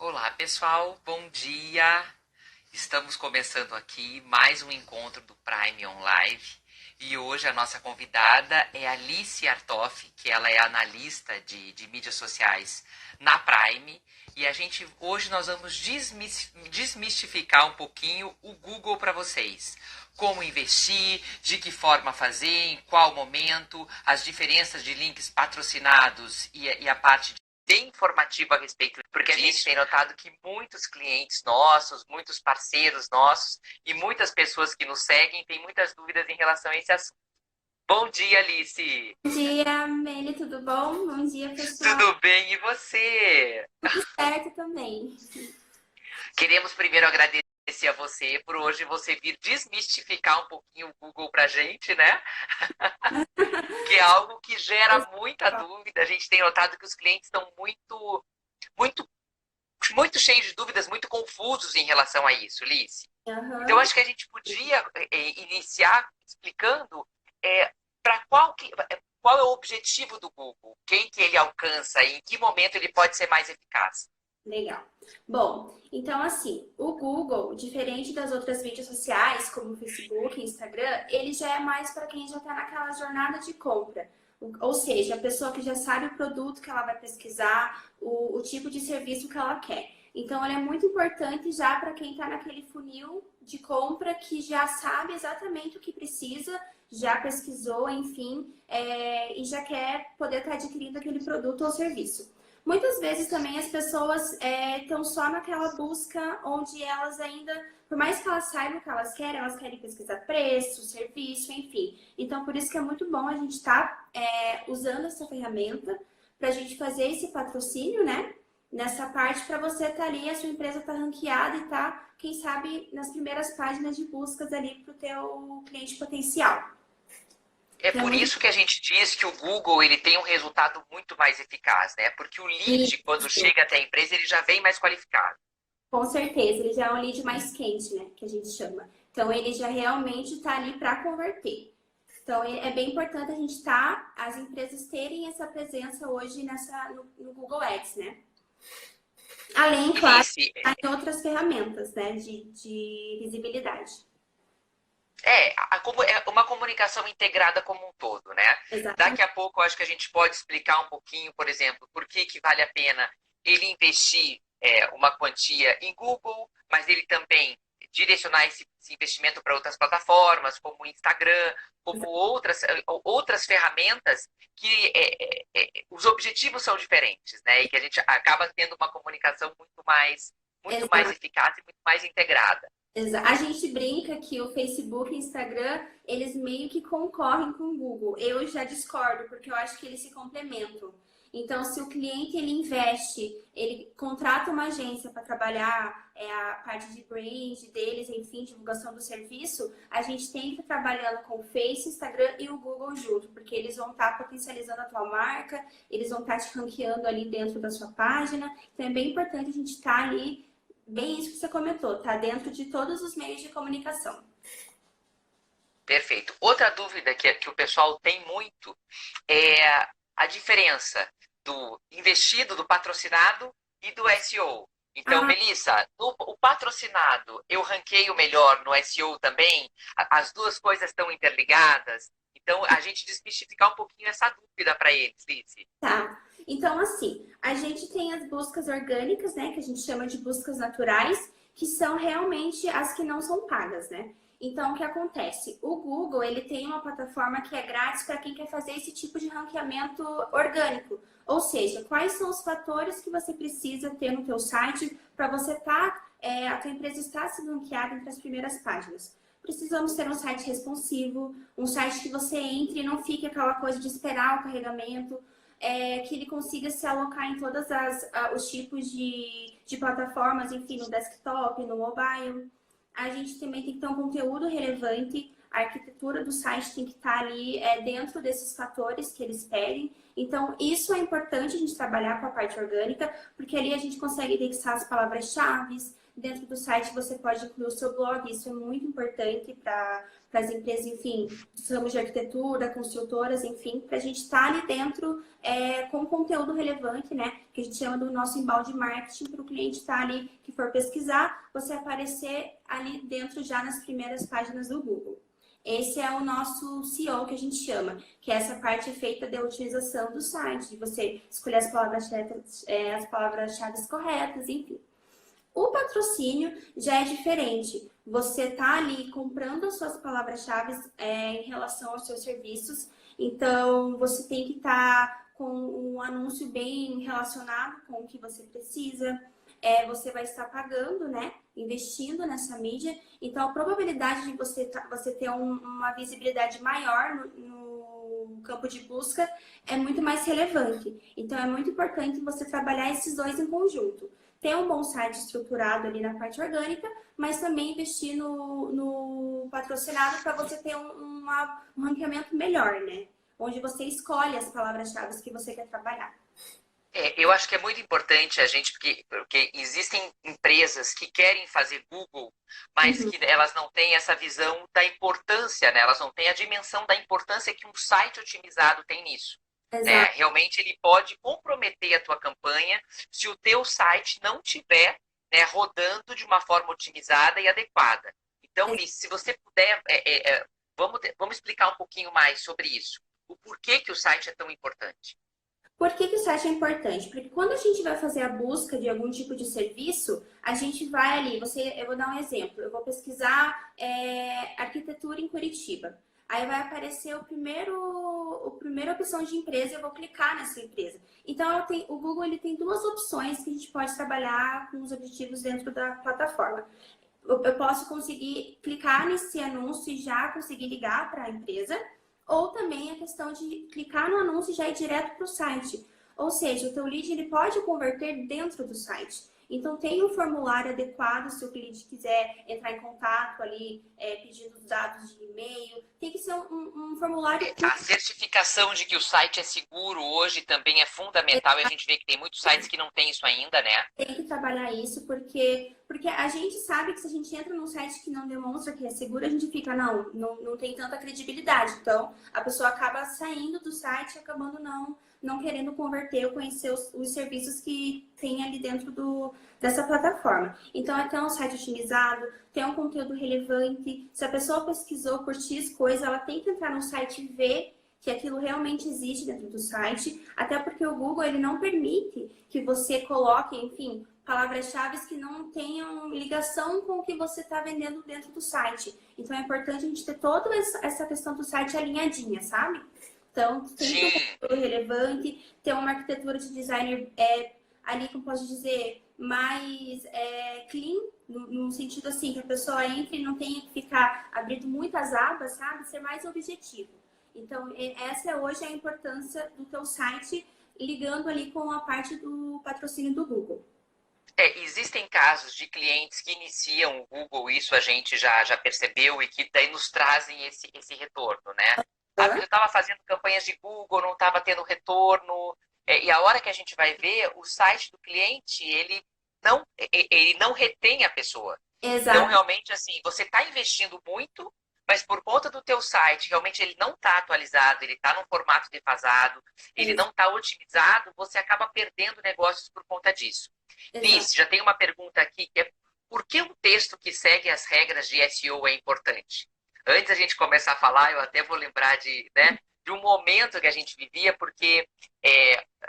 Olá, pessoal, bom dia! Estamos começando aqui mais um encontro do Prime On Live e hoje a nossa convidada é Alice Artoff, que ela é analista de mídias sociais na Prime e hoje nós vamos desmistificar um pouquinho o Google para vocês. Como investir, de que forma fazer, em qual momento, as diferenças de links patrocinados e a parte bem informativa a respeito, porque a gente tem notado que muitos clientes nossos, muitos parceiros nossos e muitas pessoas que nos seguem têm muitas dúvidas em relação a esse assunto. Bom dia, Alice! Bom dia, Meli, tudo bom? Bom dia, pessoal. Tudo bem e você? Tudo certo também. Queremos primeiro agradecer a você por hoje você vir desmistificar um pouquinho o Google pra gente, né? Que é algo que gera muita dúvida. A gente tem notado que os clientes estão muito muito cheios de dúvidas, muito confusos em relação a isso, Lice. Então, Aham. acho que a gente podia iniciar explicando para qual é o objetivo do Google, quem que ele alcança e em que momento ele pode ser mais eficaz. Legal. Bom, então assim, o Google, diferente das outras mídias sociais, como o Facebook, Instagram, ele já é mais para quem já está naquela jornada de compra. Ou seja, a pessoa que já sabe o produto que ela vai pesquisar, o tipo de serviço que ela quer. Então, ele é muito importante já para quem está naquele funil de compra que já sabe exatamente o que precisa, já pesquisou, enfim, e já quer poder estar adquirindo aquele produto ou serviço. Muitas vezes também as pessoas estão só naquela busca onde elas ainda, por mais que elas saibam o que elas querem pesquisar preço, serviço, enfim. Então, por isso que é muito bom a gente estar usando essa ferramenta para a gente fazer esse patrocínio, né? Nessa parte para você estar ali, a sua empresa está ranqueada e tá, quem sabe, nas primeiras páginas de buscas ali para o teu cliente potencial. É Então, é por muito isso que a gente diz que o Google ele tem um resultado muito mais eficaz, né? Porque o lead, quando isso. chega até a empresa, ele já vem mais qualificado. Com certeza, ele já é um lead mais quente, né? Que a gente chama. Então, ele já realmente está ali para converter. Então, é bem importante a gente as empresas terem essa presença hoje no Google Ads, né? Além, claro, Alice, em outras ferramentas, né? De visibilidade. é uma comunicação integrada como um todo, né? Daqui Exatamente. a pouco eu acho que a gente pode explicar um pouquinho, por exemplo, por que vale a pena ele investir uma quantia em Google, mas ele também direcionar esse investimento para outras plataformas, como o Instagram, como outras ferramentas que os objetivos são diferentes, né? E que a gente acaba tendo uma comunicação muito mais Exato. eficaz e muito mais integrada. A gente brinca que o Facebook e o Instagram, eles meio que concorrem com o Google. Eu já discordo, porque eu acho que eles se complementam. Então, se o cliente ele investe, ele contrata uma agência para trabalhar a parte de brand deles, enfim, divulgação do serviço, a gente tem que estar trabalhando com o Face, Instagram e o Google junto, porque eles vão estar potencializando a tua marca, eles vão estar te ranqueando ali dentro da sua página. Então, é bem importante a gente estar ali. Bem isso que você comentou, tá dentro de todos os meios de comunicação. Perfeito. Outra dúvida que o pessoal tem muito é a diferença do investido, do patrocinado e do SEO. Então, Ah, Melissa, o patrocinado, eu ranqueio melhor no SEO também? As duas coisas estão interligadas? Então, a gente desmistificar um pouquinho essa dúvida para eles, Lice. tá. Então, assim, a gente tem as buscas orgânicas, né, que a gente chama de buscas naturais, que são realmente as que não são pagas, né? Então, o que acontece? O Google, ele tem uma plataforma que é grátis para quem quer fazer esse tipo de ranqueamento orgânico. Ou seja, quais são os fatores que você precisa ter no teu site para você a tua empresa estar sendo ranqueada entre as primeiras páginas. Precisamos ter um site responsivo, um site que você entre e não fique aquela coisa de esperar o carregamento, que ele consiga se alocar em todos os tipos de plataformas, enfim, no desktop, no mobile. A gente também tem que ter um conteúdo relevante, a arquitetura do site tem que estar ali dentro desses fatores que eles pedem. Então, isso é importante a gente trabalhar com a parte orgânica, porque ali a gente consegue indexar as palavras-chave. Dentro do site você pode incluir o seu blog, isso é muito importante para as empresas, enfim, dos ramos de arquitetura, construtoras, enfim, para a gente estar ali dentro com conteúdo relevante, né? Que a gente chama do nosso embalde marketing, para o cliente estar ali, que for pesquisar, você aparecer ali dentro já nas primeiras páginas do Google. Esse é o nosso SEO que a gente chama, que é essa parte feita da utilização do site, de você escolher as palavras-chave corretas, enfim. O patrocínio já é diferente. Você está ali comprando as suas palavras-chave em relação aos seus serviços, então você tem que estar com um anúncio bem relacionado com o que você precisa. Você vai estar pagando, né? Investindo nessa mídia. Então, a probabilidade de você ter uma visibilidade maior no campo de busca é muito mais relevante. Então, é muito importante você trabalhar esses dois em conjunto. Ter um bom site estruturado ali na parte orgânica, mas também investir no patrocinado para você ter um ranqueamento melhor, né? Onde você escolhe as palavras-chave que você quer trabalhar. Eu acho que é muito importante a gente, porque existem empresas que querem fazer Google, mas que elas não têm essa visão da importância, né? Elas não têm a dimensão da importância que um site otimizado tem nisso. Né? Realmente ele pode comprometer a tua campanha se o teu site não tiver, né, rodando de uma forma otimizada e adequada. Então, Liz, se você puder, vamos explicar um pouquinho mais sobre isso. O porquê que o site é tão importante. Por que o site é importante? Porque quando a gente vai fazer a busca de algum tipo de serviço, a gente vai ali, eu vou dar um exemplo, eu vou pesquisar arquitetura em Curitiba. Aí vai aparecer a primeira opção de empresa, eu vou clicar nessa empresa. Então, o Google ele tem duas opções que a gente pode trabalhar com os objetivos dentro da plataforma. Eu posso conseguir clicar nesse anúncio e já conseguir ligar para a empresa, ou também a questão de clicar no anúncio e já ir direto para o site. Ou seja, o teu lead ele pode converter dentro do site. Então, tem um formulário adequado se o cliente quiser entrar em contato ali, pedindo os dados de e-mail. Tem que ser um formulário... A certificação de que o site é seguro hoje também é fundamental. E a gente vê que tem muitos sites que não tem isso ainda, né? Tem que trabalhar isso, porque a gente sabe que se a gente entra num site que não demonstra que é seguro, a gente fica, não tem tanta credibilidade. Então, a pessoa acaba saindo do site e acabando não querendo converter ou conhecer os serviços que tem ali dentro dessa plataforma. Então, é ter um site otimizado, ter um conteúdo relevante. Se a pessoa pesquisou por X coisa, ela tem que entrar no site e ver que aquilo realmente existe dentro do site, até porque o Google ele não permite que você coloque, enfim, palavras-chave que não tenham ligação com o que você está vendendo dentro do site. Então, é importante a gente ter toda essa questão do site alinhadinha, sabe? Então, tem que ter um conteúdo relevante, ter uma arquitetura de designer ali, como posso dizer, mais clean, no sentido assim, que a pessoa entre e não tenha que ficar abrindo muitas abas, sabe? Ser mais objetivo. Então, essa hoje é a importância do teu site ligando ali com a parte do patrocínio do Google. Existem casos de clientes que iniciam o Google, isso a gente já percebeu, e que daí nos trazem esse retorno, né? Eu estava fazendo campanhas de Google, não estava tendo retorno, e a hora que a gente vai ver, o site do cliente, ele não retém a pessoa. Exato. Então, realmente, assim, você está investindo muito, mas por conta do teu site, realmente ele não está atualizado, ele está num formato defasado, ele não está otimizado, você acaba perdendo negócios por conta disso. Liz, já tem uma pergunta aqui, que é por que um texto que segue as regras de SEO é importante? Antes da gente começar a falar, eu até vou lembrar de um momento que a gente vivia, porque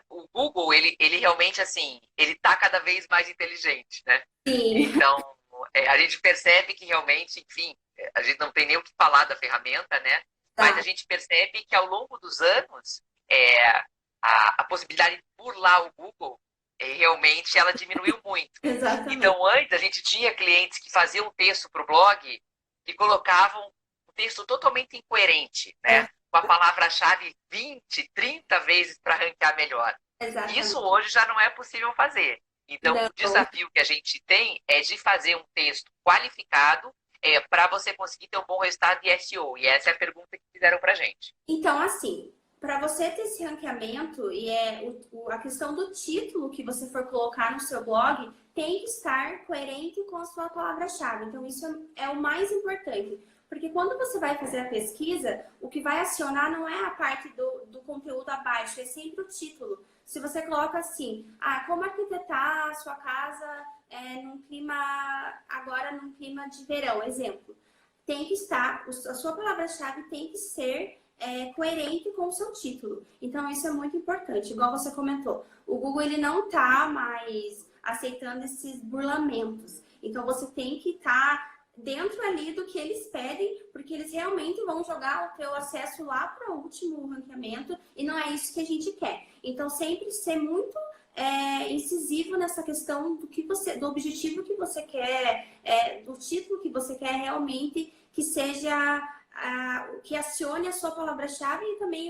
o Google, ele realmente, assim, ele está cada vez mais inteligente, né? Sim. Então, a gente percebe que realmente, enfim, a gente não tem nem o que falar da ferramenta, né? Mas a gente percebe que ao longo dos anos, a possibilidade de burlar o Google, realmente ela diminuiu muito. Exatamente. Então, antes a gente tinha clientes que faziam um texto para o blog e colocavam um texto totalmente incoerente, né? Com a palavra-chave 20, 30 vezes para ranquear melhor. Exatamente. Isso hoje já não é possível fazer. Então, o desafio que a gente tem é de fazer um texto qualificado para você conseguir ter um bom resultado de SEO. E essa é a pergunta que fizeram para a gente. Então, assim, para você ter esse ranqueamento, e a questão do título que você for colocar no seu blog tem que estar coerente com a sua palavra-chave. Então, isso é o mais importante. Porque quando você vai fazer a pesquisa, o que vai acionar não é a parte do conteúdo abaixo, é sempre o título. Se você coloca assim, como arquitetar a sua casa agora num clima de verão, exemplo. Tem que estar, a sua palavra-chave tem que ser coerente com o seu título. Então, isso é muito importante. Igual você comentou, o Google ele não está mais aceitando esses burlamentos. Então, você tem que estar dentro ali do que eles pedem, porque eles realmente vão jogar o teu acesso lá para o último ranqueamento e não é isso que a gente quer. Então, sempre ser muito incisivo nessa questão do objetivo que você quer, do título que você quer realmente que seja que acione a sua palavra-chave e também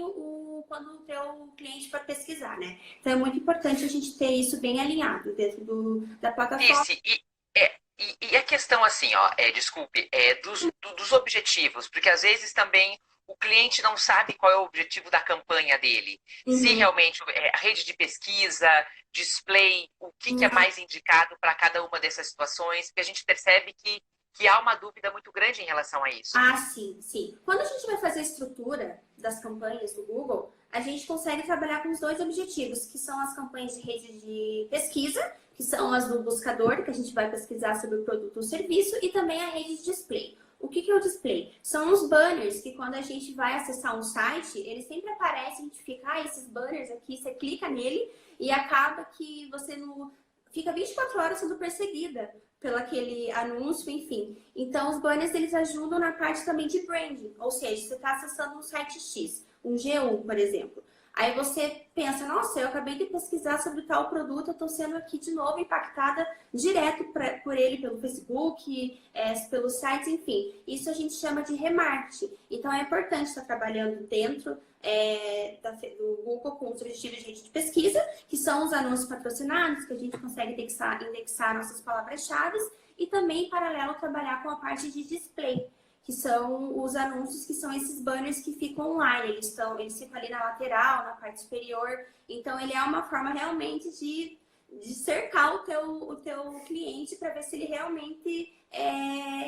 quando o teu cliente for pesquisar, né? Então é muito importante a gente ter isso bem alinhado dentro da plataforma. Isso, e a questão assim, ó, desculpe, dos objetivos, porque às vezes também o cliente não sabe qual é o objetivo da campanha dele. Se realmente a rede de pesquisa, display, o que é mais indicado para cada uma dessas situações, porque a gente percebe que há uma dúvida muito grande em relação a isso. Sim, sim. Quando a gente vai fazer a estrutura das campanhas do Google, a gente consegue trabalhar com os dois objetivos, que são as campanhas de rede de pesquisa, que são as do buscador, que a gente vai pesquisar sobre o produto ou serviço, e também a rede de display. O que é o display? São os banners que quando a gente vai acessar um site, eles sempre aparecem, a gente fica, esses banners aqui, você clica nele e acaba que você não fica 24 horas sendo perseguida pelo aquele anúncio, enfim. Então, os banners, eles ajudam na parte também de branding. Ou seja, você está acessando um site X, um G1, por exemplo. Aí você pensa, nossa, eu acabei de pesquisar sobre tal produto, eu estou sendo aqui de novo impactada direto por ele, pelo Facebook, pelos sites, enfim. Isso a gente chama de remarketing. Então, é importante estar trabalhando dentro do Google com os objetivos de rede de pesquisa, que são os anúncios patrocinados, que a gente consegue indexar nossas palavras-chave, e também, em paralelo, trabalhar com a parte de display, que são os anúncios, que são esses banners que ficam online. Eles ficam ali na lateral, na parte superior. Então, ele é uma forma realmente de cercar o teu cliente para ver se ele realmente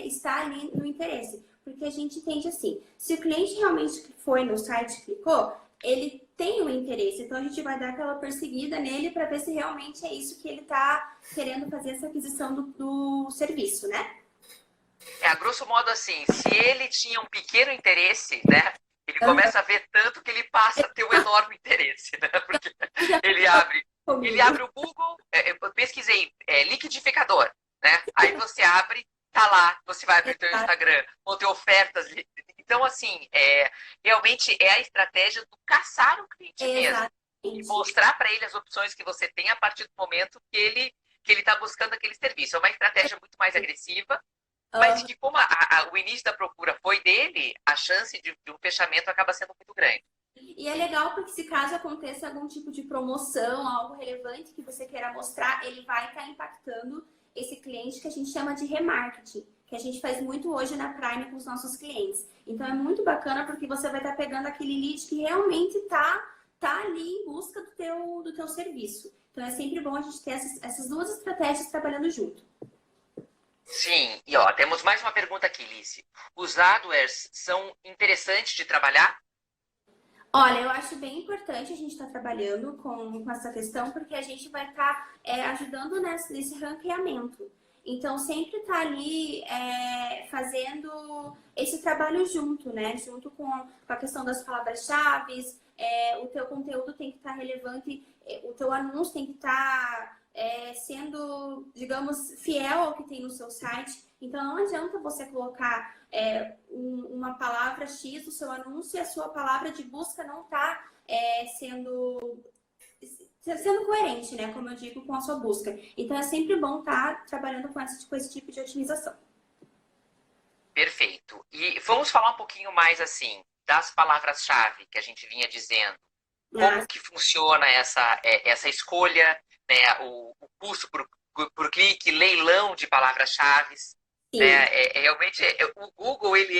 está ali no interesse. Porque a gente entende assim, se o cliente realmente foi no site e clicou, ele tem um interesse. Então, a gente vai dar aquela perseguida nele para ver se realmente é isso que ele está querendo fazer, essa aquisição do serviço, né? A grosso modo assim, se ele tinha um pequeno interesse, né? Ele começa a ver tanto que ele passa a ter um enorme interesse, né? Porque ele abre o Google, eu pesquisei liquidificador, né? Aí você abre, tá lá, você vai abrir o teu Instagram, vão ter ofertas. Então, assim, realmente é a estratégia do caçar o cliente mesmo. E mostrar para ele as opções que você tem a partir do momento que ele está buscando aquele serviço. É uma estratégia muito mais agressiva, mas que como o início da procura foi dele, a chance de um fechamento acaba sendo muito grande. E é legal porque se caso aconteça algum tipo de promoção, algo relevante que você queira mostrar, ele vai estar impactando esse cliente que a gente chama de remarketing, que a gente faz muito hoje na Prime com os nossos clientes. Então é muito bacana porque você vai estar pegando aquele lead que realmente tá ali em busca do teu serviço. Então é sempre bom a gente ter essas duas estratégias trabalhando junto. Sim, e temos mais uma pergunta aqui, Lice. Os AdWords são interessantes de trabalhar? Olha, eu acho bem importante a gente estar trabalhando com essa questão, porque a gente vai estar ajudando nesse ranqueamento. Então, sempre estar ali fazendo esse trabalho junto, né? Junto com a questão das palavras-chave, o teu conteúdo tem que estar relevante, o teu anúncio tem que estar sendo, digamos, fiel ao que tem no seu site. Então, não adianta você colocar uma palavra X no seu anúncio e a sua palavra de busca não está sendo coerente, né? Como eu digo, com a sua busca. Então, é sempre bom estar trabalhando com esse tipo de otimização. Perfeito. E vamos falar um pouquinho mais, assim, das palavras-chave que a gente vinha dizendo. Como que funciona essa escolha, né, o custo por clique, leilão de palavras-chave. Realmente, o Google, ele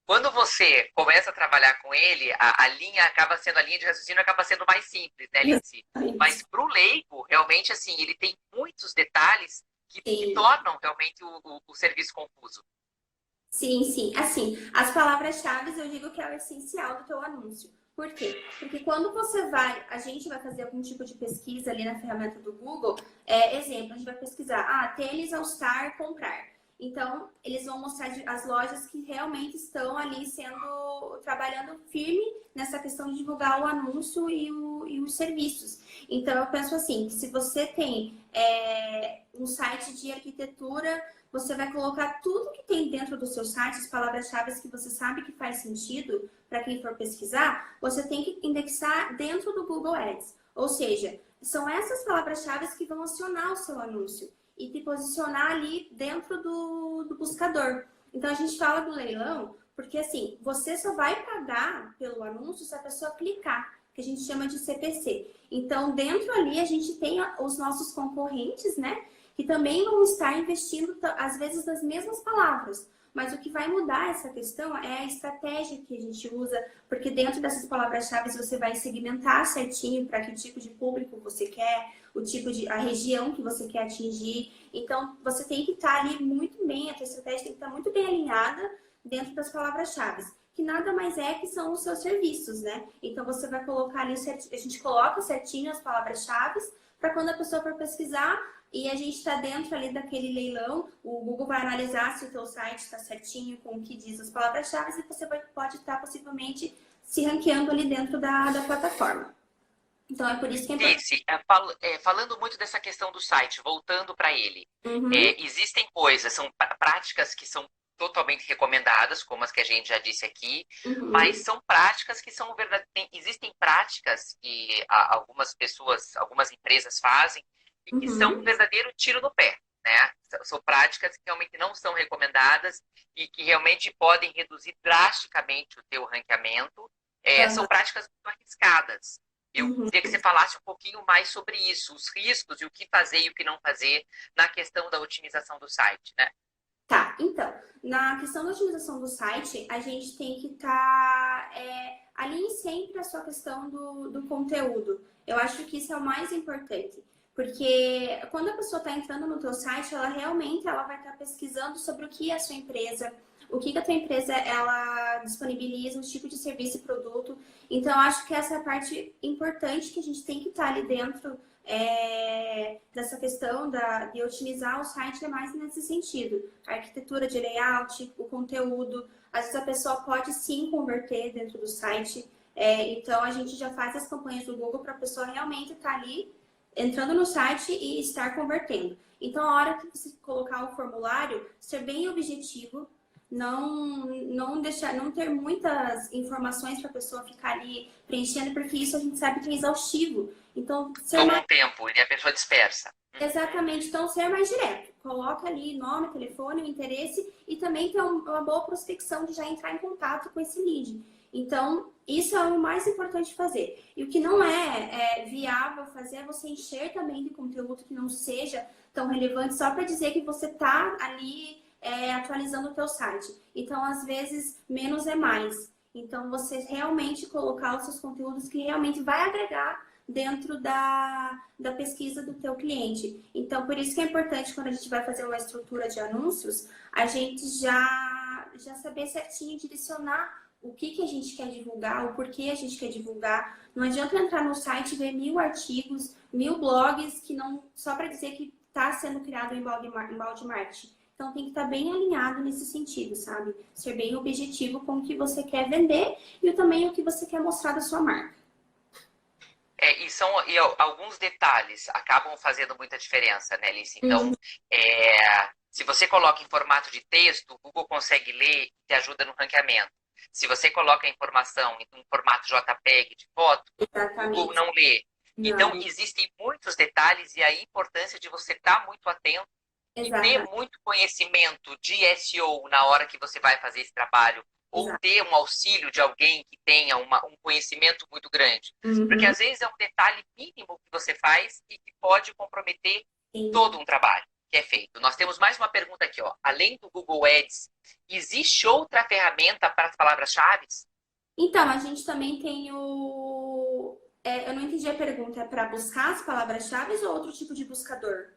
quando você começa a trabalhar com ele, a linha acaba sendo, a linha de raciocínio acaba sendo mais simples, né, Alice? Mas Exatamente. para o leigo, realmente, assim, ele tem muitos detalhes que Sim. tornam realmente o serviço confuso. Sim, sim. Assim, as palavras-chave eu digo que é o essencial do teu anúncio. Por quê? Porque quando você vai, a gente vai fazer algum tipo de pesquisa ali na ferramenta do Google, exemplo, a gente vai pesquisar, tênis All Star comprar. Então, eles vão mostrar as lojas que realmente estão ali trabalhando firme nessa questão de divulgar o anúncio e os serviços. Então, eu penso assim, que se você tem um site de arquitetura, você vai colocar tudo que tem dentro do seu site, as palavras-chave que você sabe que faz sentido para quem for pesquisar, você tem que indexar dentro do Google Ads. Ou seja, são essas palavras-chave que vão acionar o seu anúncio e te posicionar ali dentro do buscador. Então a gente fala do leilão porque assim, você só vai pagar pelo anúncio se a pessoa clicar, que a gente chama de CPC. Então, dentro ali a gente tem os nossos concorrentes, né? Que também vão estar investindo, às vezes, nas mesmas palavras. Mas o que vai mudar essa questão é a estratégia que a gente usa, porque dentro dessas palavras-chave você vai segmentar certinho para que tipo de público você quer, a região que você quer atingir. Então, você tem que estar ali muito bem, a tua estratégia tem que estar muito bem alinhada dentro das palavras-chave, que nada mais é que são os seus serviços, né? Então, você vai colocar ali, a gente coloca certinho as palavras-chave para quando a pessoa for pesquisar, e a gente está dentro ali daquele leilão, o Google vai analisar se o teu site está certinho com o que diz as palavras-chave e você pode estar possivelmente se ranqueando ali dentro da plataforma. Então é por isso que é importante. Desse, falando muito dessa questão do site, voltando para ele, Uhum, existem coisas, são práticas que são totalmente recomendadas, como as que a gente já disse aqui, mas uhum, são práticas que são verdadeiras. Existem práticas que algumas pessoas, algumas empresas fazem e que são um uhum. verdadeiro tiro no pé, né? São práticas que realmente não são recomendadas e que realmente podem reduzir drasticamente o teu ranqueamento. São práticas muito arriscadas. Eu Uhum. queria que você falasse um pouquinho mais sobre isso, os riscos e o que fazer e o que não fazer na questão da otimização do site, né? Tá, então, na questão da otimização do site, a gente tem que estar alinhe sempre a sua questão do conteúdo. Eu acho que isso é o mais importante, porque quando a pessoa está entrando no teu site, ela realmente ela vai estar pesquisando sobre o que é a sua empresa, o que a tua empresa ela disponibiliza, o tipo de serviço e produto. Então, eu acho que essa é a parte importante que a gente tem que estar ali dentro dessa questão de otimizar o site é mais nesse sentido. A arquitetura de layout, o conteúdo, às vezes a pessoa pode sim converter dentro do site. Então a gente já faz as campanhas do Google para a pessoa realmente estar ali entrando no site e estar convertendo. Então, a hora que você colocar o formulário, ser bem objetivo, não deixar, não ter muitas informações para a pessoa ficar ali preenchendo, porque isso a gente sabe que é exaustivo. Então, ser Toma mais. um tempo e a pessoa dispersa. Exatamente, então ser mais direto. Coloca ali nome, telefone, o interesse e também ter uma boa prospecção de já entrar em contato com esse lead. Então, isso é o mais importante de fazer. E o que não é viável fazer é você encher também de conteúdo que não seja tão relevante só para dizer que você está ali atualizando o teu site. Então, às vezes, menos é mais. Então, você realmente colocar os seus conteúdos que realmente vai agregar dentro da pesquisa do teu cliente. Então, por isso que é importante quando a gente vai fazer uma estrutura de anúncios, a gente já saber certinho direcionar o que a gente quer divulgar, o porquê a gente quer divulgar. Não adianta entrar no site e ver 1000 artigos, 1000 blogs que não só para dizer que está sendo criado em balde marketing. Então tem que estar bem alinhado nesse sentido, sabe? Ser bem objetivo com o que você quer vender e também o que você quer mostrar da sua marca. E alguns detalhes acabam fazendo muita diferença, né, Alice? Então, Uhum. se você coloca em formato de texto, o Google consegue ler e te ajuda no ranqueamento. Se você coloca a informação em um formato JPEG de foto, o Google Exatamente. não lê. Então, Não, existem muitos detalhes e a importância de você estar muito atento e ter exata, muito conhecimento de SEO na hora que você vai fazer esse trabalho, ou exato. ter um auxílio de alguém que tenha um conhecimento muito grande. Porque Uhum, às vezes é um detalhe mínimo que você faz e que pode comprometer sim. todo um trabalho. que é feito. Nós temos mais uma pergunta aqui, ó. Além do Google Ads, existe outra ferramenta para as palavras-chave? Então, a gente também tem eu não entendi a pergunta. É para buscar as palavras-chave ou outro tipo de buscador?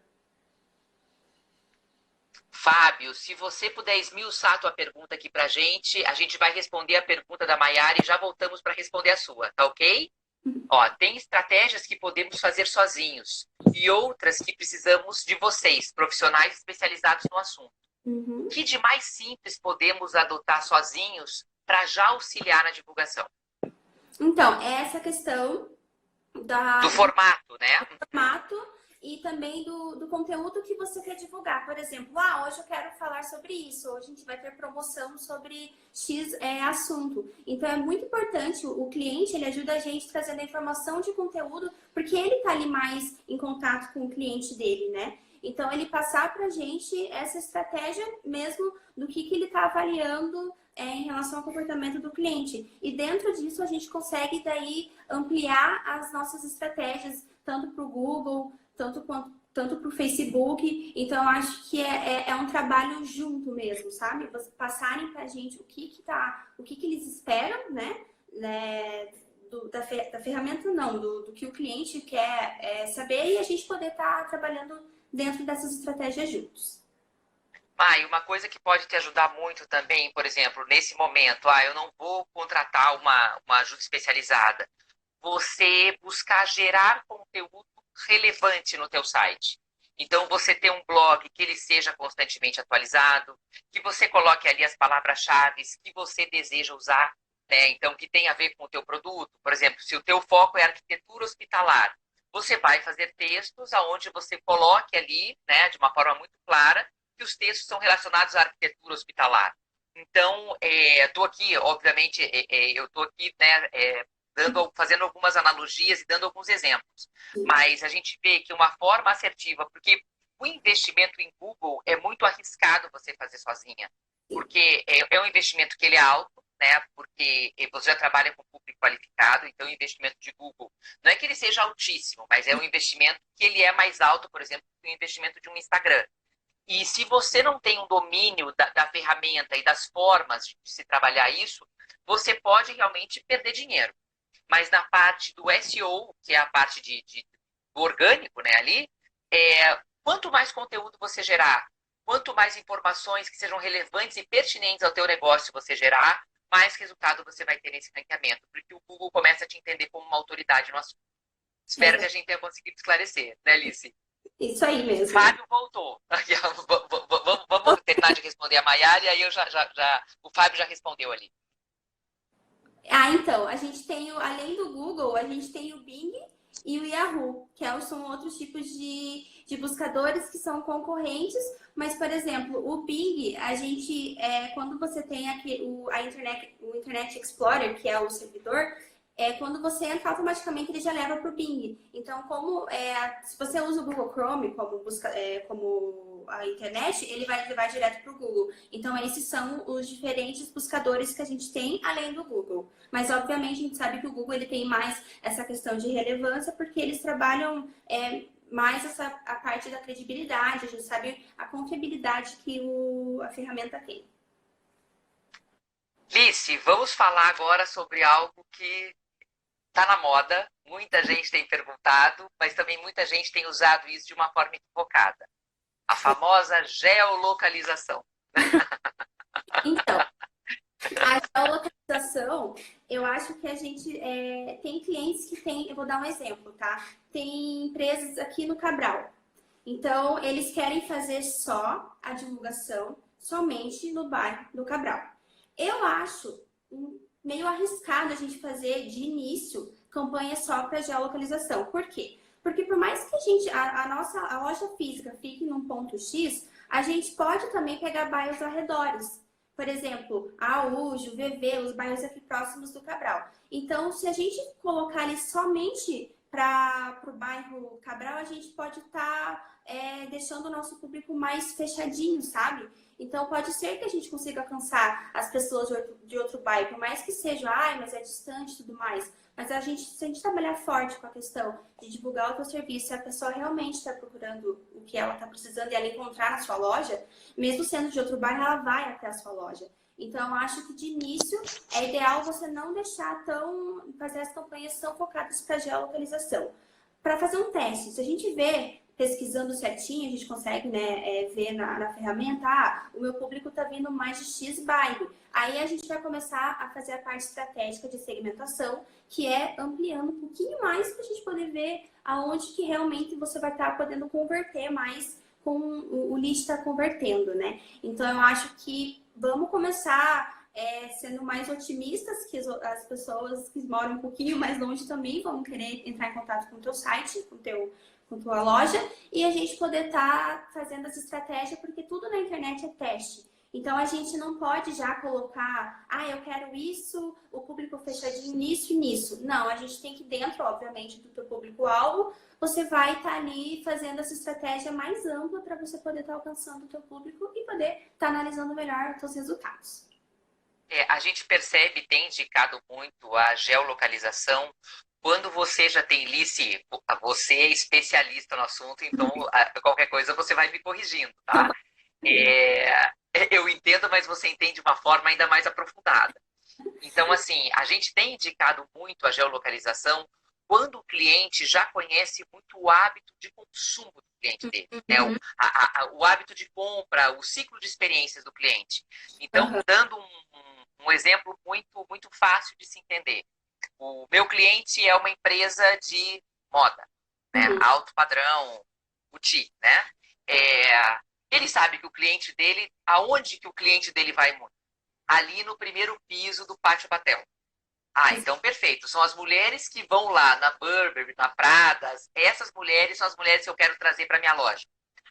Fábio, se você puder esmiuçar a tua pergunta aqui pra a gente vai responder a pergunta da Maiara e já voltamos para responder a sua, tá ok? Ó, tem estratégias que podemos fazer sozinhos e outras que precisamos de vocês, profissionais especializados no assunto. Uhum. O que de mais simples podemos adotar sozinhos para já auxiliar na divulgação? Então, é essa questão Do formato, né? do formato e também do conteúdo que você quer divulgar. Por exemplo, hoje eu quero falar sobre isso, hoje a gente vai ter promoção sobre X assunto. Então é muito importante, o cliente ele ajuda a gente trazendo a informação de conteúdo, porque ele está ali mais em contato com o cliente dele, né? Então ele passar para a gente essa estratégia mesmo do que ele está avaliando em relação ao comportamento do cliente. E dentro disso a gente consegue daí ampliar as nossas estratégias, tanto para o Google, tanto para o Facebook. Então, eu acho que é um trabalho junto mesmo, sabe? Vocês passarem para a gente o que eles esperam, né? Da ferramenta, não, do que o cliente quer saber e a gente poder estar trabalhando dentro dessas estratégias juntos. E uma coisa que pode te ajudar muito também, por exemplo, nesse momento, eu não vou contratar uma ajuda especializada. Você buscar gerar conteúdo relevante no teu site. Então, você ter um blog que ele seja constantemente atualizado, que você coloque ali as palavras-chave que você deseja usar, né? Então, que tem a ver com o teu produto. Por exemplo, se o teu foco é arquitetura hospitalar, você vai fazer textos aonde você coloque ali, né, de uma forma muito clara, que os textos são relacionados à arquitetura hospitalar. Então, estou aqui, obviamente, eu estou aqui, né, fazendo algumas analogias e dando alguns exemplos. Mas a gente vê que uma forma assertiva, porque o investimento em Google é muito arriscado você fazer sozinha, porque é um investimento que ele é alto, né? Porque você já trabalha com público qualificado, então o investimento de Google não é que ele seja altíssimo, mas é um investimento que ele é mais alto, por exemplo, que o investimento de um Instagram. E se você não tem um domínio da ferramenta e das formas de se trabalhar isso, você pode realmente perder dinheiro. Mas na parte do SEO, que é a parte do orgânico, né, ali, quanto mais conteúdo você gerar, quanto mais informações que sejam relevantes e pertinentes ao teu negócio você gerar, mais resultado você vai ter nesse ranqueamento, porque o Google começa a te entender como uma autoridade no assunto. Espero que a gente tenha conseguido esclarecer, né, Alice? Isso aí mesmo. Fábio voltou. Vamos terminar de responder a Maiara e aí o Fábio já respondeu ali. Então, a gente tem, além do Google, a gente tem o Bing e o Yahoo, que são outros tipos de buscadores que são concorrentes, mas, por exemplo, o Bing, a gente, quando você tem aqui o Internet Explorer, que é o servidor, quando você entra, automaticamente ele já leva para o Bing. Então, se você usa o Google Chrome como a internet, ele vai levar direto para o Google. Então, esses são os diferentes buscadores que a gente tem, além do Google. Mas, obviamente, a gente sabe que o Google ele tem mais essa questão de relevância, porque eles trabalham mais a parte da credibilidade, a gente sabe a confiabilidade que a ferramenta tem. Lice, vamos falar agora sobre algo que está na moda, muita gente tem perguntado, mas também muita gente tem usado isso de uma forma equivocada. A famosa geolocalização. Então, a geolocalização, eu acho que a gente tem clientes que tem, eu vou dar um exemplo, tá? Tem empresas aqui no Cabral. Então, eles querem fazer só a divulgação somente no bairro do Cabral. Eu acho meio arriscado a gente fazer de início campanha só para geolocalização. Por quê? Porque por mais que a loja física fique num ponto X, a gente pode também pegar bairros arredores. Por exemplo, Araújo, VV, os bairros aqui próximos do Cabral. Então, se a gente colocar ali somente para o bairro Cabral, a gente pode estar deixando o nosso público mais fechadinho, sabe? Então, pode ser que a gente consiga alcançar as pessoas de outro bairro, por mais que seja, mas é distante e tudo mais. Mas se a gente trabalhar forte com a questão de divulgar o teu serviço, se a pessoa realmente está procurando o que ela está precisando e ela encontrar na sua loja, mesmo sendo de outro bairro, ela vai até a sua loja. Então, eu acho que de início é ideal você não deixar fazer as campanhas tão focadas para geolocalização. Para fazer um teste, se a gente vê pesquisando certinho, a gente consegue, né, ver na ferramenta, o meu público está vindo mais de X bairro. Aí a gente vai começar a fazer a parte estratégica de segmentação, que é ampliando um pouquinho mais para a gente poder ver aonde que realmente você vai estar podendo converter mais com o lead está convertendo, né? Então eu acho que vamos começar sendo mais otimistas, que as pessoas que moram um pouquinho mais longe também vão querer entrar em contato com o teu site, com tua loja, e a gente poder estar fazendo essa estratégia, porque tudo na internet é teste. Então, a gente não pode já colocar, eu quero isso, o público fechadinho nisso e nisso. Não, a gente tem que, dentro, obviamente, do teu público-alvo, você vai estar ali fazendo essa estratégia mais ampla para você poder estar alcançando o teu público e poder estar analisando melhor os teus resultados. A gente percebe, tem indicado muito a geolocalização. Quando você já tem Lice, você é especialista no assunto, então qualquer coisa você vai me corrigindo, tá? Eu entendo, mas você entende de uma forma ainda mais aprofundada. Então, assim, a gente tem indicado muito a geolocalização quando o cliente já conhece muito o hábito de consumo do cliente dele, né? O hábito de compra, o ciclo de experiências do cliente. Então, dando um exemplo muito, muito fácil de se entender. O meu cliente é uma empresa de moda, né? Alto padrão, boutique, né? Ele sabe que o cliente dele, aonde que o cliente dele vai muito? Ali no primeiro piso do Pátio Patel. Então perfeito. São as mulheres que vão lá na Burberry, na Pradas. Essas mulheres são as mulheres que eu quero trazer para minha loja.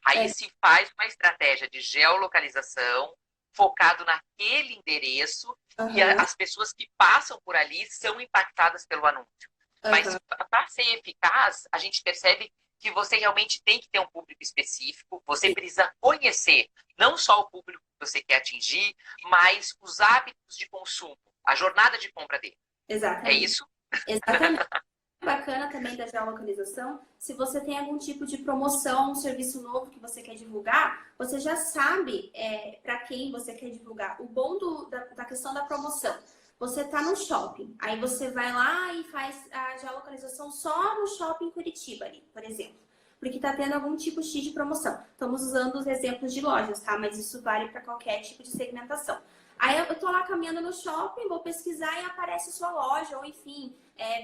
Aí se faz uma estratégia de geolocalização focado naquele endereço e as pessoas que passam por ali são impactadas pelo anúncio. Mas para ser eficaz, a gente percebe que você realmente tem que ter um público específico, você precisa conhecer não só o público que você quer atingir, mas os hábitos de consumo, a jornada de compra dele. Exatamente. É isso? Exatamente. Bacana também da geolocalização, se você tem algum tipo de promoção, um serviço novo que você quer divulgar, você já sabe para quem você quer divulgar. O bom da questão da promoção, você está no shopping, aí você vai lá e faz a geolocalização só no shopping Curitiba ali, por exemplo, porque está tendo algum tipo X de promoção. Estamos usando os exemplos de lojas, tá? Mas isso vale para qualquer tipo de segmentação. Aí eu tô lá caminhando no shopping, vou pesquisar e aparece sua loja, ou enfim,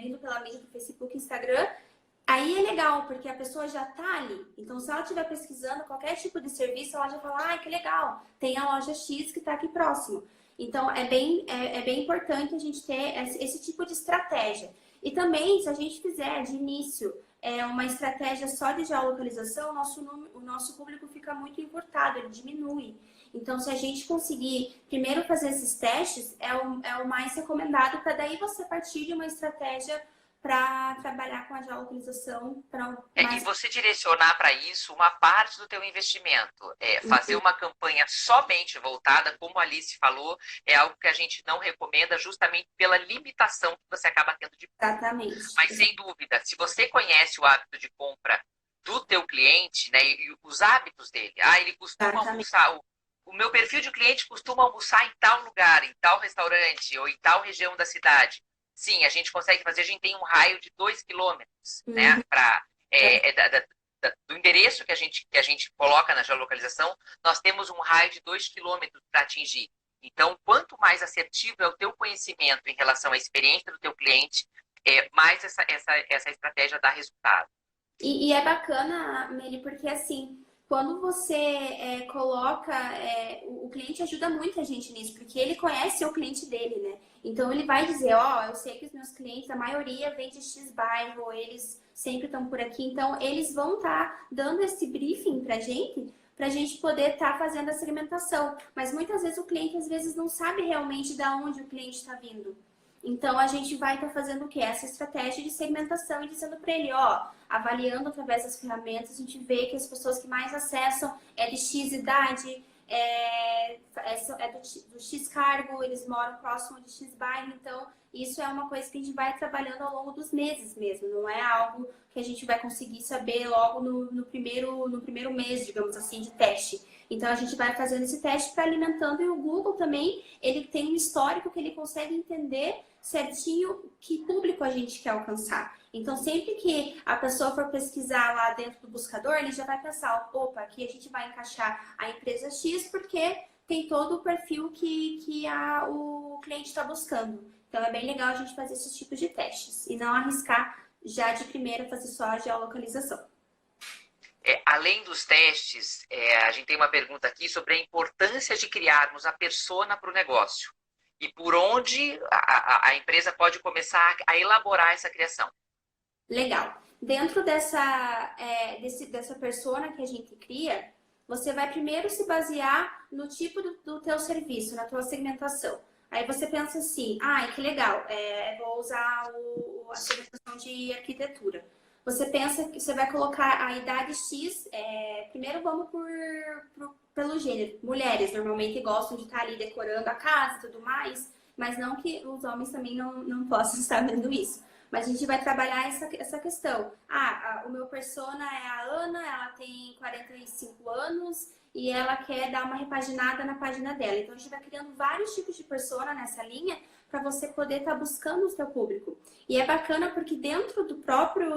vindo pela mídia do Facebook, Instagram. Aí é legal, porque a pessoa já tá ali. Então, se ela estiver pesquisando qualquer tipo de serviço, ela já fala, que legal, tem a loja X que tá aqui próximo. Então, é bem importante a gente ter esse tipo de estratégia. E também, se a gente fizer de início uma estratégia só de geolocalização, o nosso público fica muito encurtado, ele diminui. Então, se a gente conseguir primeiro fazer esses testes, é o mais recomendado, para daí você partir de uma estratégia para trabalhar com a geolocalização. E você direcionar para isso uma parte do teu investimento. Fazer uma campanha somente voltada, como a Alice falou, é algo que a gente não recomenda justamente pela limitação que você acaba tendo de compra. Exatamente. Mas, sem dúvida, se você conhece o hábito de compra do teu cliente, né, e os hábitos dele, ele costuma almoçar... O meu perfil de cliente costuma almoçar em tal lugar, em tal restaurante ou em tal região da cidade. Sim, a gente consegue fazer, a gente tem um raio de 2 quilômetros, né? Do endereço que a gente coloca na geolocalização, nós temos um raio de 2 quilômetros para atingir. Então, quanto mais assertivo é o teu conhecimento em relação à experiência do teu cliente, mais essa estratégia dá resultado. E é bacana, Meli, porque assim... Quando você coloca, o cliente ajuda muito a gente nisso, porque ele conhece o cliente dele, né? Então ele vai dizer, eu sei que os meus clientes, a maioria vem de X bairro, eles sempre estão por aqui, então eles vão estar dando esse briefing pra gente poder estar fazendo a segmentação. Mas muitas vezes o cliente às vezes não sabe realmente de onde o cliente está vindo. Então, a gente vai estar fazendo o quê? Essa estratégia de segmentação e dizendo para ele, avaliando através das ferramentas, a gente vê que as pessoas que mais acessam é de X idade, do X cargo, eles moram próximo de X bairro, então isso é uma coisa que a gente vai trabalhando ao longo dos meses mesmo, não é algo que a gente vai conseguir saber logo no primeiro mês, digamos assim, de teste. Então a gente vai fazendo esse teste para alimentando, e o Google também, ele tem um histórico que ele consegue entender certinho que público a gente quer alcançar. Então, sempre que a pessoa for pesquisar lá dentro do buscador, ele já vai pensar, opa, aqui a gente vai encaixar a empresa X porque tem todo o perfil que o cliente está buscando. Então, é bem legal a gente fazer esses tipos de testes e não arriscar já de primeira fazer só a geolocalização. Além dos testes, a gente tem uma pergunta aqui sobre a importância de criarmos a persona para o negócio e por onde a empresa pode começar a elaborar essa criação. Legal. Dentro dessa persona que a gente cria, você vai primeiro se basear no tipo do teu serviço, na tua segmentação. Aí você pensa assim, que legal, vou usar a segmentação de arquitetura. Você pensa que você vai colocar a idade X, primeiro vamos pelo gênero. Mulheres normalmente gostam de estar ali decorando a casa e tudo mais, mas não que os homens também não possam estar vendo isso. Mas a gente vai trabalhar essa questão. O meu persona é a Ana, ela tem 45 anos e ela quer dar uma repaginada na página dela. Então, a gente vai criando vários tipos de persona nessa linha para você poder estar buscando o seu público. E é bacana porque dentro do próprio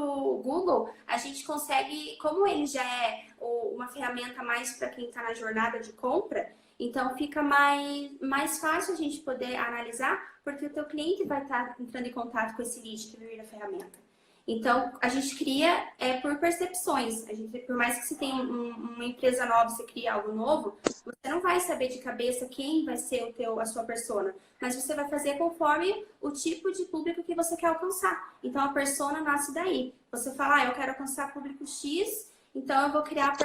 Google, a gente consegue, como ele já é uma ferramenta mais para quem está na jornada de compra, então fica mais fácil a gente poder analisar, porque o teu cliente vai estar entrando em contato com esse lead que veio da ferramenta. Então, a gente cria por percepções. Por mais que você tenha uma empresa nova, você cria algo novo, você não vai saber de cabeça quem vai ser a sua persona, mas você vai fazer conforme o tipo de público que você quer alcançar. Então, a persona nasce daí. Você fala, eu quero alcançar público X, então eu vou criar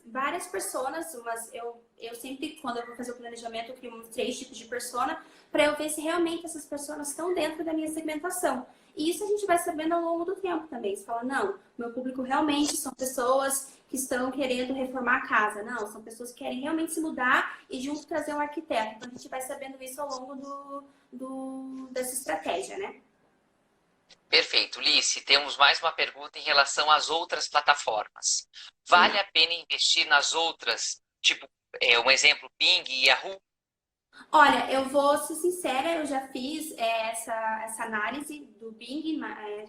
várias personas, eu sempre, quando eu vou fazer o planejamento, eu crio uns 3 tipos de persona, para eu ver se realmente essas pessoas estão dentro da minha segmentação. E isso a gente vai sabendo ao longo do tempo também. Você fala, não, meu público realmente são pessoas que estão querendo reformar a casa. Não, são pessoas que querem realmente se mudar e junto trazer um arquiteto. Então a gente vai sabendo isso ao longo dessa estratégia, né? Perfeito, Lice. Temos mais uma pergunta em relação às outras plataformas. Vale a pena investir nas outras, tipo, um exemplo, Bing e Yahoo? Olha, eu vou ser sincera, eu já fiz essa análise do Bing,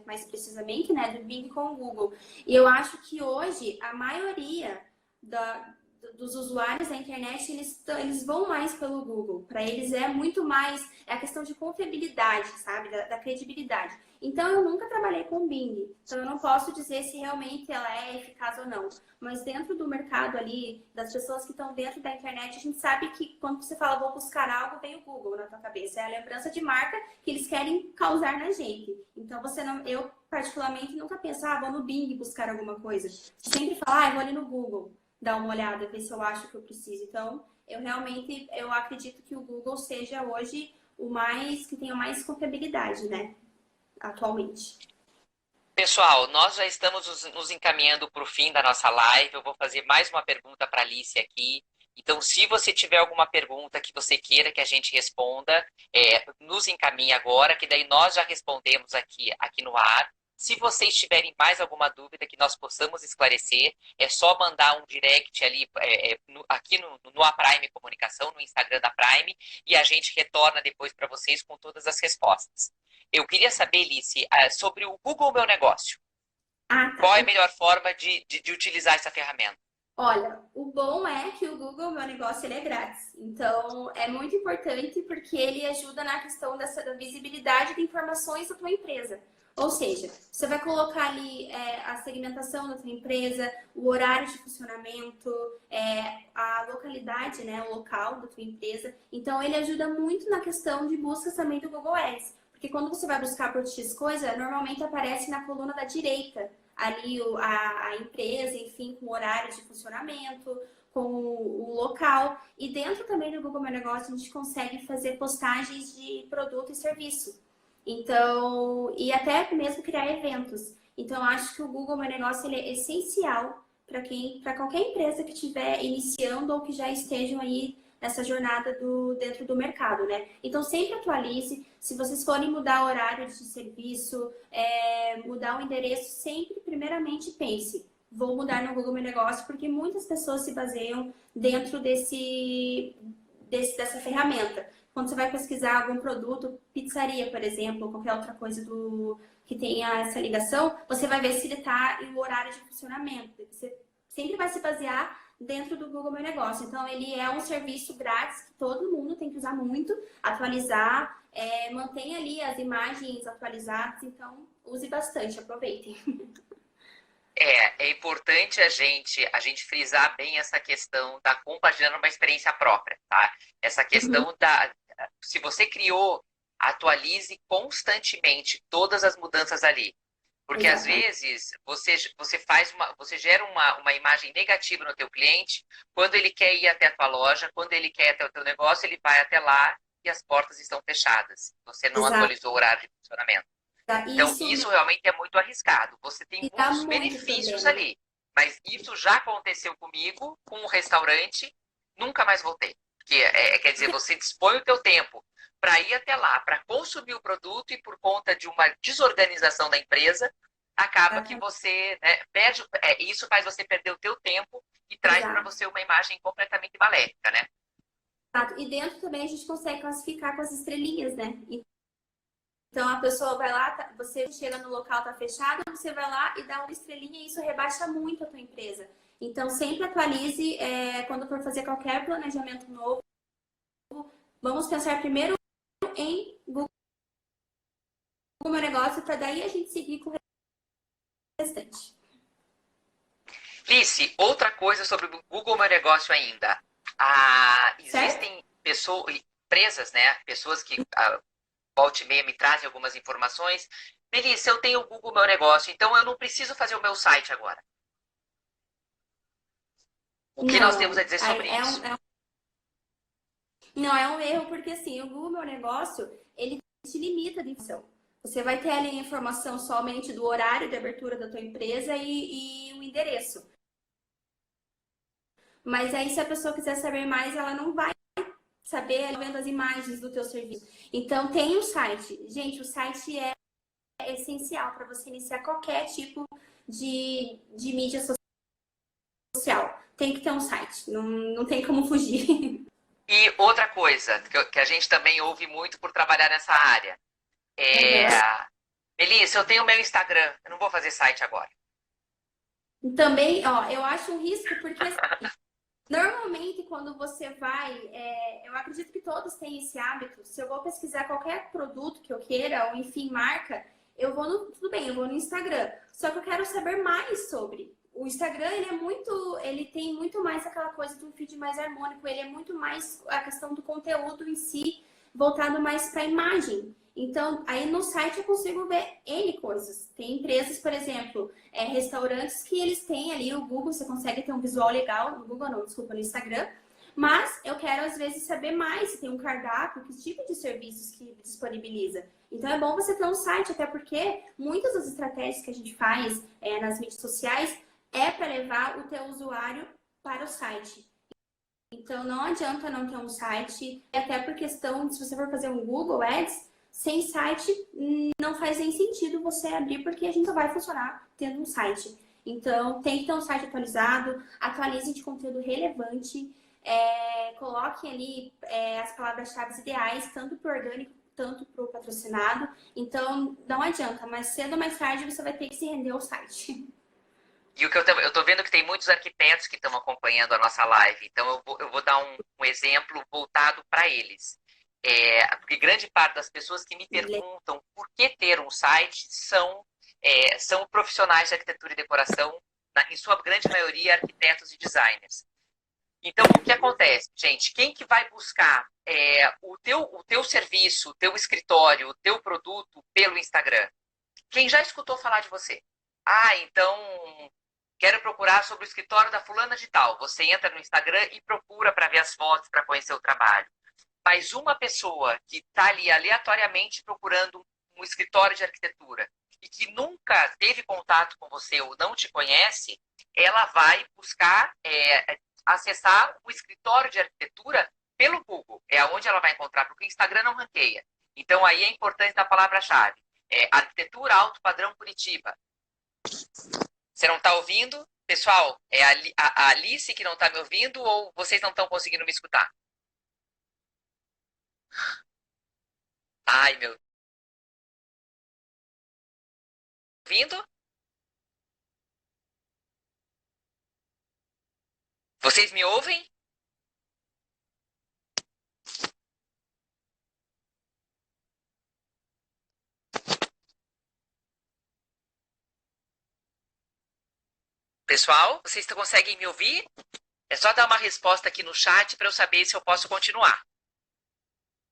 mais precisamente, né, do Bing com o Google. E eu acho que hoje a maioria dos usuários da internet, eles vão mais pelo Google. Para eles é muito mais, a questão de confiabilidade, sabe, da credibilidade. Então, eu nunca trabalhei com Bing, então eu não posso dizer se realmente ela é eficaz ou não. Mas dentro do mercado ali, das pessoas que estão dentro da internet, a gente sabe que quando você fala vou buscar algo, vem o Google na tua cabeça. É a lembrança de marca que eles querem causar na gente. Então, eu particularmente nunca penso, vou no Bing buscar alguma coisa. Sempre falo, eu vou ali no Google dar uma olhada, ver se eu acho que eu preciso. Então, eu acredito que o Google seja hoje que tenha mais confiabilidade, né? Atualmente. Pessoal, nós já estamos nos encaminhando para o fim da nossa live. Eu vou fazer mais uma pergunta para a Alice aqui. Então, se você tiver alguma pergunta que você queira que a gente responda, nos encaminhe agora, que daí nós já respondemos aqui no ar. Se vocês tiverem mais alguma dúvida que nós possamos esclarecer, é só mandar um direct ali aqui no A Prime Comunicação, no Instagram da Prime, e a gente retorna depois para vocês com todas as respostas. Eu queria saber, Alice, sobre o Google Meu Negócio. Tá. Qual é a melhor forma de utilizar essa ferramenta? Olha, o bom é que o Google Meu Negócio ele é grátis. Então, é muito importante porque ele ajuda na questão da visibilidade de informações da tua empresa. Ou seja, você vai colocar ali a segmentação da tua empresa, o horário de funcionamento, a localidade, né, o local da tua empresa. Então, ele ajuda muito na questão de buscas também do Google Ads. Porque quando você vai buscar por X coisa, normalmente aparece na coluna da direita ali a empresa, enfim, com horário de funcionamento, com o local. E dentro também do Google Meu Negócio, a gente consegue fazer postagens de produto e serviço. Então, e até mesmo criar eventos. Então, eu acho que o Google Meu Negócio ele é essencial para qualquer empresa que estiver iniciando ou que já estejam aí nessa jornada dentro do mercado, né? Então sempre atualize. Se vocês forem mudar o horário de serviço, mudar o endereço, sempre primeiramente pense, vou mudar no Google Meu Negócio, porque muitas pessoas se baseiam dentro dessa ferramenta. Quando você vai pesquisar algum produto, pizzaria, por exemplo, ou qualquer outra coisa que tenha essa ligação, você vai ver se ele está em horário de funcionamento. Você sempre vai se basear dentro do Google Meu Negócio. Então, ele é um serviço grátis que todo mundo tem que usar muito, atualizar, mantenha ali as imagens atualizadas. Então, use bastante, aproveitem. É importante a gente frisar bem essa questão da compartilhando uma experiência própria, tá? Essa questão se você criou, atualize constantemente todas as mudanças ali. Porque às vezes você gera uma imagem negativa no teu cliente, quando ele quer ir até a tua loja, quando ele quer ir até o teu negócio, ele vai até lá e as portas estão fechadas. Você não atualizou o horário de funcionamento. Então, isso realmente é muito arriscado. Você tem muitos benefícios ali. Mas isso já aconteceu comigo, com um restaurante, nunca mais voltei. Quer dizer, você dispõe o teu tempo para ir até lá, para consumir o produto e por conta de uma desorganização da empresa, acaba que você perde. Isso faz você perder o teu tempo e traz para você uma imagem completamente maléfica, né? E dentro também a gente consegue classificar com as estrelinhas, né? Então a pessoa vai lá, você chega no local, tá fechado, você vai lá e dá uma estrelinha e isso rebaixa muito a tua empresa. Então sempre atualize quando for fazer qualquer planejamento novo. Vamos pensar primeiro em Google Meu Negócio, para daí a gente seguir com o restante. Lice, outra coisa sobre o Google Meu Negócio ainda. Existem empresas, né? Pessoas que volta e meia me trazem algumas informações. Melissa, eu tenho o Google Meu Negócio, então eu não preciso fazer o meu site agora. O que nós temos a dizer sobre isso? Não, é um erro, porque assim, o Google Meu Negócio, ele te limita de informação. Você vai ter ali a informação somente do horário de abertura da tua empresa e o endereço. Mas aí, se a pessoa quiser saber mais, ela não vai saber vendo as imagens do teu serviço. Então, tem um site. Gente, o site é essencial para você iniciar qualquer tipo de mídia social. Tem que ter um site, não tem como fugir. E outra coisa que a gente também ouve muito por trabalhar nessa área. Melissa, eu tenho o meu Instagram, eu não vou fazer site agora. Também, eu acho um risco, porque assim, normalmente quando você vai, eu acredito que todos têm esse hábito, se eu vou pesquisar qualquer produto que eu queira, ou enfim, marca, eu vou eu vou no Instagram, só que eu quero saber mais sobre. O Instagram, ele tem muito mais aquela coisa de um feed mais harmônico, ele é muito mais a questão do conteúdo em si, voltado mais para a imagem. Então, aí no site eu consigo ver N coisas. Tem empresas, por exemplo, restaurantes que eles têm ali o Google, você consegue ter um visual legal, no Google não, desculpa, no Instagram. Mas eu quero, às vezes, saber mais se tem um cardápio, que tipo de serviços que disponibiliza. Então, é bom você ter um site, até porque muitas das estratégias que a gente faz nas mídias sociais é para levar o teu usuário para o site. Então, não adianta não ter um site, até por questão de se você for fazer um Google Ads, sem site não faz nem sentido você abrir, porque a gente só vai funcionar tendo um site. Então, tem que ter um site atualizado, atualize de conteúdo relevante, coloque ali as palavras-chave ideais, tanto para o orgânico, tanto para o patrocinado. Então, não adianta, mas cedo ou mais tarde você vai ter que se render ao site. E o que eu tô vendo que tem muitos arquitetos que estão acompanhando a nossa live, então eu vou dar um exemplo voltado para eles. Porque grande parte das pessoas que me perguntam por que ter um site são profissionais de arquitetura e decoração, em sua grande maioria arquitetos e designers. Então, o que acontece, gente? Quem que vai buscar o teu serviço, o teu escritório, o teu produto pelo Instagram? Quem já escutou falar de você? Então quero procurar sobre o escritório da fulana de tal. Você entra no Instagram e procura para ver as fotos, para conhecer o trabalho. Mas uma pessoa que está ali aleatoriamente procurando um escritório de arquitetura e que nunca teve contato com você ou não te conhece, ela vai buscar acessar o escritório de arquitetura pelo Google. É onde ela vai encontrar, porque o Instagram não ranqueia. Então, aí é importante da palavra-chave. Arquitetura Alto Padrão Curitiba. Você não está ouvindo? Pessoal, é a Alice que não está me ouvindo ou vocês não estão conseguindo me escutar? Ai, meu. Ouvindo? Vocês me ouvem? Pessoal, vocês conseguem me ouvir? É só dar uma resposta aqui no chat para eu saber se eu posso continuar.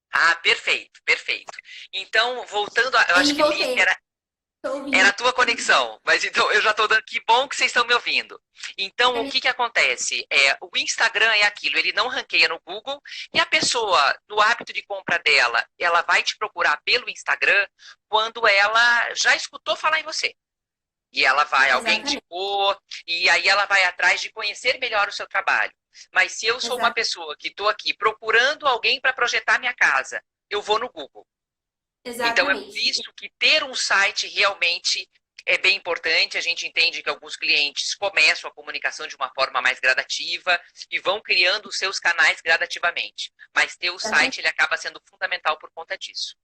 Ah, perfeito, perfeito. Então, voltando, eu acho que Liz, era a tua conexão, mas então eu já estou dando. Que bom que vocês estão me ouvindo. Então, o que acontece? O Instagram é aquilo, ele não ranqueia no Google e a pessoa, no hábito de compra dela, ela vai te procurar pelo Instagram quando ela já escutou falar em você. E ela vai, alguém indicou, e aí ela vai atrás de conhecer melhor o seu trabalho. Mas se eu sou uma pessoa que estou aqui procurando alguém para projetar minha casa, eu vou no Google. Exatamente. Então, é por isso que ter um site realmente é bem importante. A gente entende que alguns clientes começam a comunicação de uma forma mais gradativa e vão criando os seus canais gradativamente. Mas ter o site, ele acaba sendo fundamental por conta disso.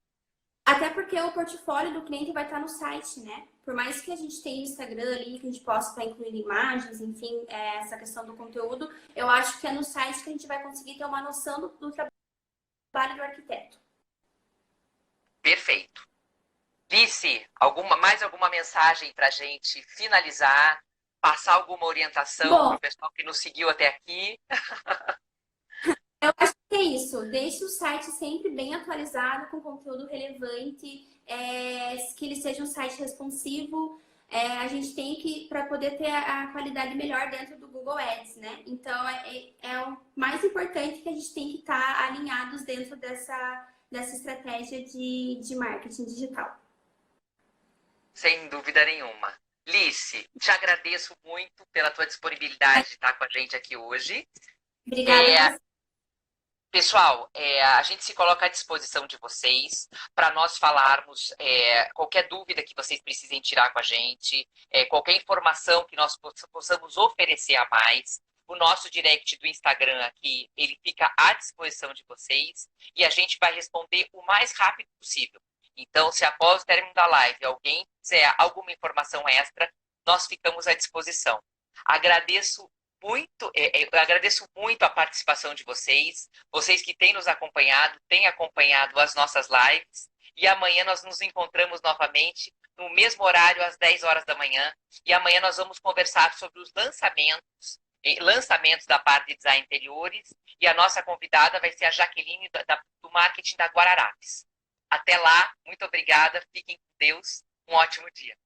Até porque o portfólio do cliente vai estar no site, né? Por mais que a gente tenha o Instagram ali, que a gente possa estar incluindo imagens, enfim, essa questão do conteúdo, eu acho que é no site que a gente vai conseguir ter uma noção do trabalho do arquiteto. Perfeito. Lice, mais alguma mensagem para a gente finalizar? Passar alguma orientação para o pessoal que nos seguiu até aqui? Eu acho que é isso. Deixe o site sempre bem atualizado, com conteúdo relevante, que ele seja um site responsivo. A gente tem que, para poder ter a qualidade melhor dentro do Google Ads, né? Então, é o mais importante que a gente tem que estar alinhados dentro dessa estratégia de marketing digital. Sem dúvida nenhuma. Lice, te agradeço muito pela tua disponibilidade de estar com a gente aqui hoje. Obrigada. Pessoal, a gente se coloca à disposição de vocês para nós falarmos qualquer dúvida que vocês precisem tirar com a gente, qualquer informação que nós possamos oferecer a mais. O nosso direct do Instagram aqui, ele fica à disposição de vocês e a gente vai responder o mais rápido possível. Então, se após o término da live alguém quiser alguma informação extra, nós ficamos à disposição. Eu agradeço muito a participação de vocês que têm nos acompanhado, têm acompanhado as nossas lives, e amanhã nós nos encontramos novamente no mesmo horário, às 10 horas da manhã, e amanhã nós vamos conversar sobre os lançamentos da parte de design interiores, e a nossa convidada vai ser a Jaqueline do marketing da Guararapes. Até lá, muito obrigada, fiquem com Deus, um ótimo dia.